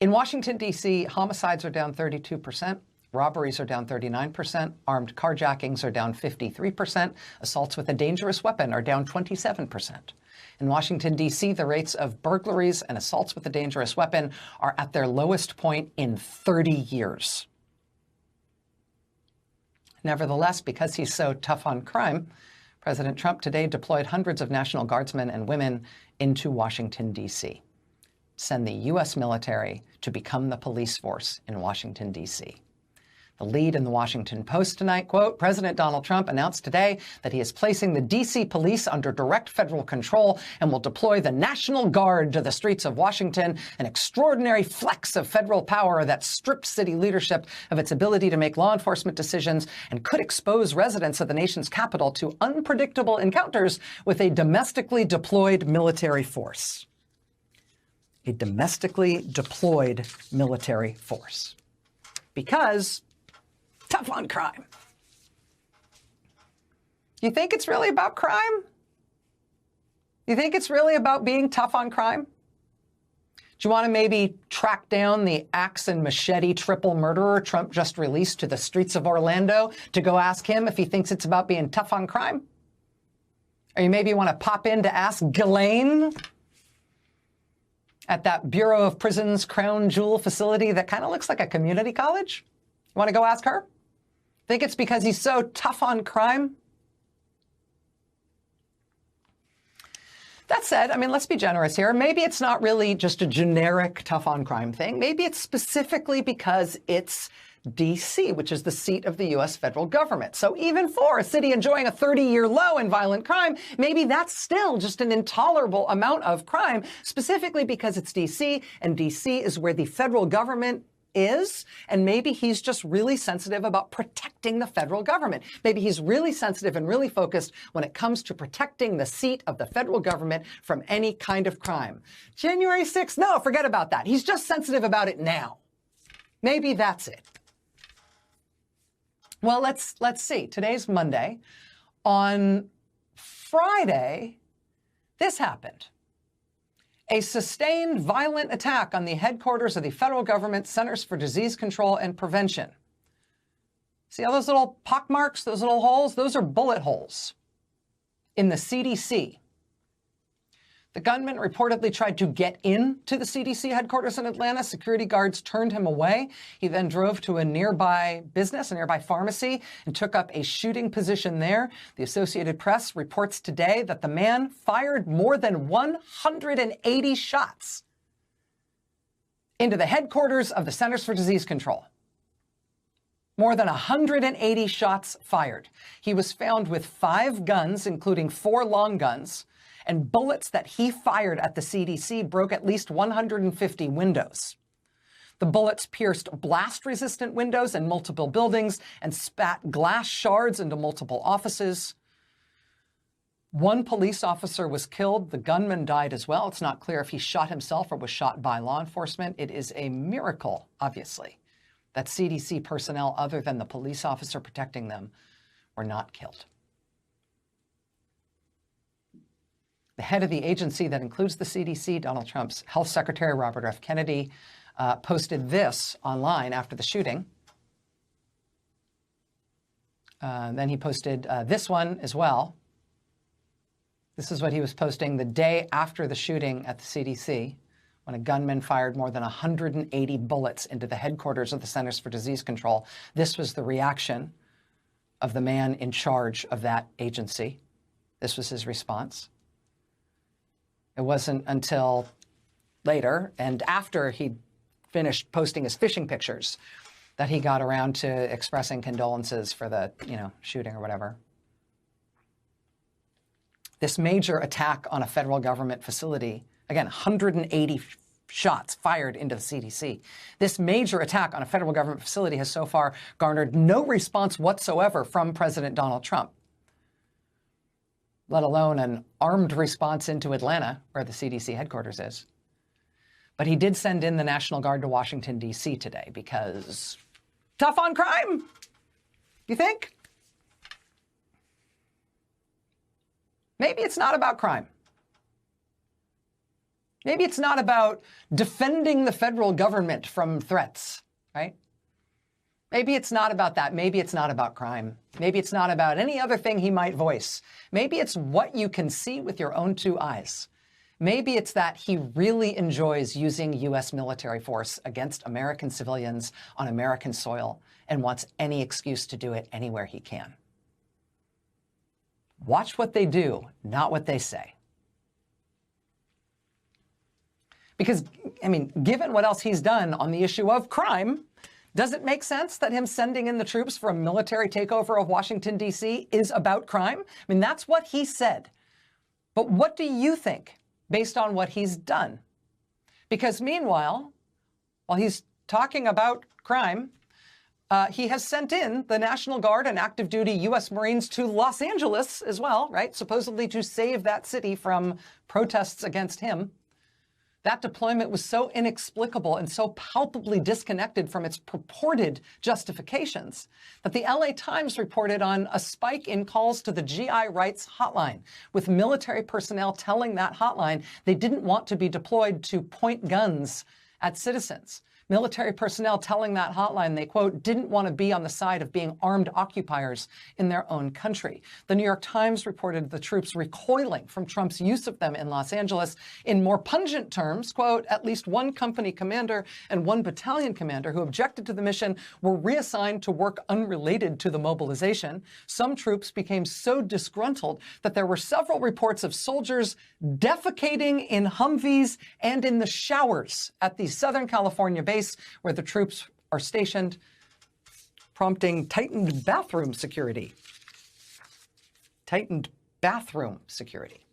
In Washington, D.C., homicides are down 32%. Robberies are down 39%. Armed carjackings are down 53%. Assaults with a dangerous weapon are down 27%. In Washington, D.C., the rates of burglaries and assaults with a dangerous weapon are at their lowest point in 30 years. Nevertheless, because he's so tough on crime, President Trump today deployed hundreds of National Guardsmen and women into Washington, D.C. Send the U.S. military to become the police force in Washington, D.C. The lead in the Washington Post tonight, quote, President Donald Trump announced today that he is placing the D.C. police under direct federal control and will deploy the National Guard to the streets of Washington, an extraordinary flex of federal power that strips city leadership of its ability to make law enforcement decisions and could expose residents of the nation's capital to unpredictable encounters with a domestically deployed military force. A domestically deployed military force. Because tough on crime. You think it's really about crime? You think it's really about being tough on crime? Do you want to maybe track down the axe and machete triple murderer Trump just released to the streets of Orlando to go ask him if he thinks it's about being tough on crime? Or you maybe want to pop in to ask Ghislaine at that Bureau of Prisons crown jewel facility that kind of looks like a community college? You want to go ask her? Think it's because he's so tough on crime? That said, I mean, let's be generous here. Maybe it's not really just a generic tough on crime thing. Maybe it's specifically because it's D.C., which is the seat of the U.S. federal government. So even for a city enjoying a 30-year low in violent crime, maybe that's still just an intolerable amount of crime, specifically because it's D.C., and D.C. is where the federal government is, and maybe he's just really sensitive about protecting the federal government. Maybe he's really sensitive and really focused when it comes to protecting the seat of the federal government from any kind of crime. January 6th, no, forget about that. He's just sensitive about it now. Maybe that's it. Well, let's see. Today's Monday. On Friday, this happened. A sustained violent attack on the headquarters of the federal government Centers for Disease Control and Prevention. See all those little pock marks, those little holes? Those are bullet holes in the CDC. The gunman reportedly tried to get into the CDC headquarters in Atlanta. Security guards turned him away. He then drove to a nearby business, a nearby pharmacy, and took up a shooting position there. The Associated Press reports today that the man fired more than 180 shots into the headquarters of the Centers for Disease Control. More than 180 shots fired. He was found with 5 guns, including 4 long guns, and bullets that he fired at the CDC broke at least 150 windows. The bullets pierced blast-resistant windows in multiple buildings and spat glass shards into multiple offices. 1 police officer was killed. The gunman died as well. It's not clear if he shot himself or was shot by law enforcement. It is a miracle, obviously, that CDC personnel other than the police officer protecting them were not killed. The head of the agency that includes the CDC, Donald Trump's Health Secretary, Robert F. Kennedy, posted this online after the shooting. Then he posted this one as well. This is what he was posting the day after the shooting at the CDC, when a gunman fired more than 180 bullets into the headquarters of the Centers for Disease Control. This was the reaction of the man in charge of that agency. This was his response. It wasn't until later and after he finished posting his fishing pictures that he got around to expressing condolences for the, shooting or whatever. This major attack on a federal government facility, again, 180 shots fired into the CDC. This major attack on a federal government facility has so far garnered no response whatsoever from President Donald Trump, let alone an armed response into Atlanta, where the CDC headquarters is. But he did send in the National Guard to Washington, D.C. today because tough on crime, you think? Maybe it's not about crime. Maybe it's not about defending the federal government from threats, right? Maybe it's not about that. Maybe it's not about crime. Maybe it's not about any other thing he might voice. Maybe it's what you can see with your own two eyes. Maybe it's that he really enjoys using U.S. military force against American civilians on American soil and wants any excuse to do it anywhere he can. Watch what they do, not what they say. Because, I mean, given what else he's done on the issue of crime, does it make sense that him sending in the troops for a military takeover of Washington, D.C. is about crime? I mean, that's what he said. But what do you think based on what he's done? Because meanwhile, while he's talking about crime, he has sent in the National Guard and active duty U.S. Marines to Los Angeles as well, right? Supposedly to save that city from protests against him. That deployment was so inexplicable and so palpably disconnected from its purported justifications that the LA Times reported on a spike in calls to the GI rights hotline, with military personnel telling that hotline they didn't want to be deployed to point guns at citizens. Military personnel telling that hotline they, quote, didn't want to be on the side of being armed occupiers in their own country. The New York Times reported the troops recoiling from Trump's use of them in Los Angeles. In more pungent terms, quote, at least one company commander and one battalion commander who objected to the mission were reassigned to work unrelated to the mobilization. Some troops became so disgruntled that there were several reports of soldiers defecating in Humvees and in the showers at the Southern California base where the troops are stationed, prompting tightened bathroom security. Tightened bathroom security.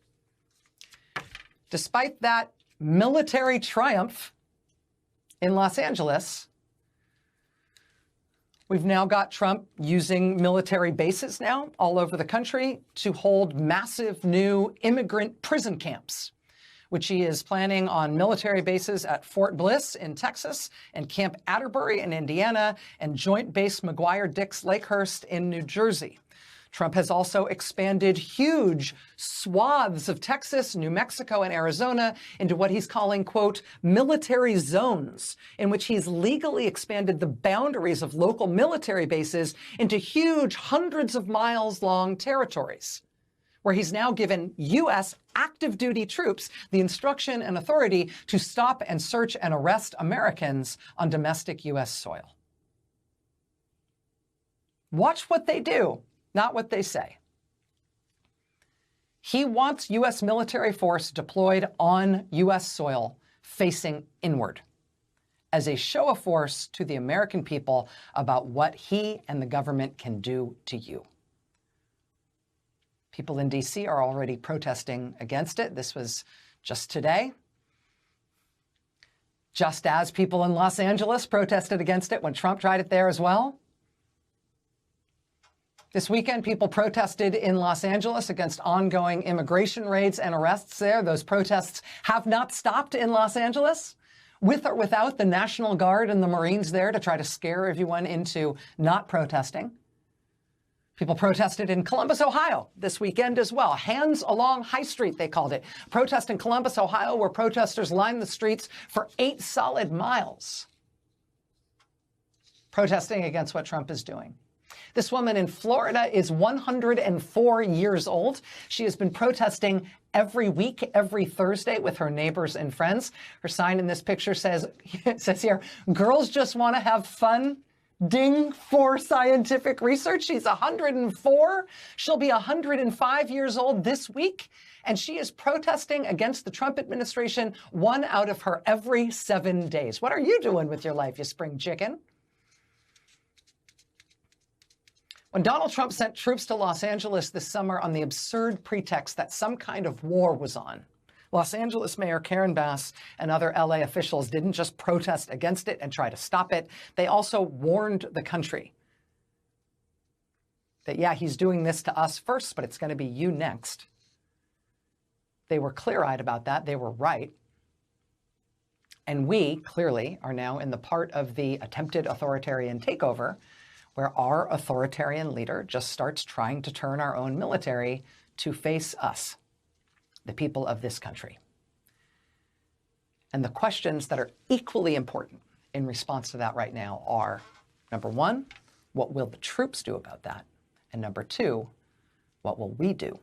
Despite that military triumph in Los Angeles, we've now got Trump using military bases now all over the country to hold massive new immigrant prison camps, which he is planning on military bases at Fort Bliss in Texas and Camp Atterbury in Indiana and Joint Base McGuire-Dix Lakehurst in New Jersey. Trump has also expanded huge swaths of Texas, New Mexico, and Arizona into what he's calling, quote, military zones, in which he's legally expanded the boundaries of local military bases into huge hundreds of miles long territories, where he's now given U.S. active duty troops the instruction and authority to stop and search and arrest Americans on domestic U.S. soil. Watch what they do, not what they say. He wants U.S. military force deployed on U.S. soil facing inward as a show of force to the American people about what he and the government can do to you. People in D.C. are already protesting against it. This was just today. Just as people in Los Angeles protested against it when Trump tried it there as well. This weekend, people protested in Los Angeles against ongoing immigration raids and arrests there. Those protests have not stopped in Los Angeles, with or without the National Guard and the Marines there to try to scare everyone into not protesting. People protested in Columbus, Ohio this weekend as well. Hands along High Street, they called it. Protest in Columbus, Ohio, where protesters lined the streets for 8 solid miles, protesting against what Trump is doing. This woman in Florida is 104 years old. She has been protesting every week, every Thursday with her neighbors and friends. Her sign in this picture says here, girls just want to have fun. Ding for scientific research. She's 104. She'll be 105 years old this week. And she is protesting against the Trump administration 1 out of her every 7 days. What are you doing with your life, you spring chicken? When Donald Trump sent troops to Los Angeles this summer on the absurd pretext that some kind of war was on, Los Angeles Mayor Karen Bass and other LA officials didn't just protest against it and try to stop it. They also warned the country that, yeah, he's doing this to us first, but it's going to be you next. They were clear-eyed about that. They were right. And we, clearly, are now in the part of the attempted authoritarian takeover where our authoritarian leader just starts trying to turn our own military to face us, the people of this country. And the questions that are equally important in response to that right now are, number one, what will the troops do about that? And number two, what will we do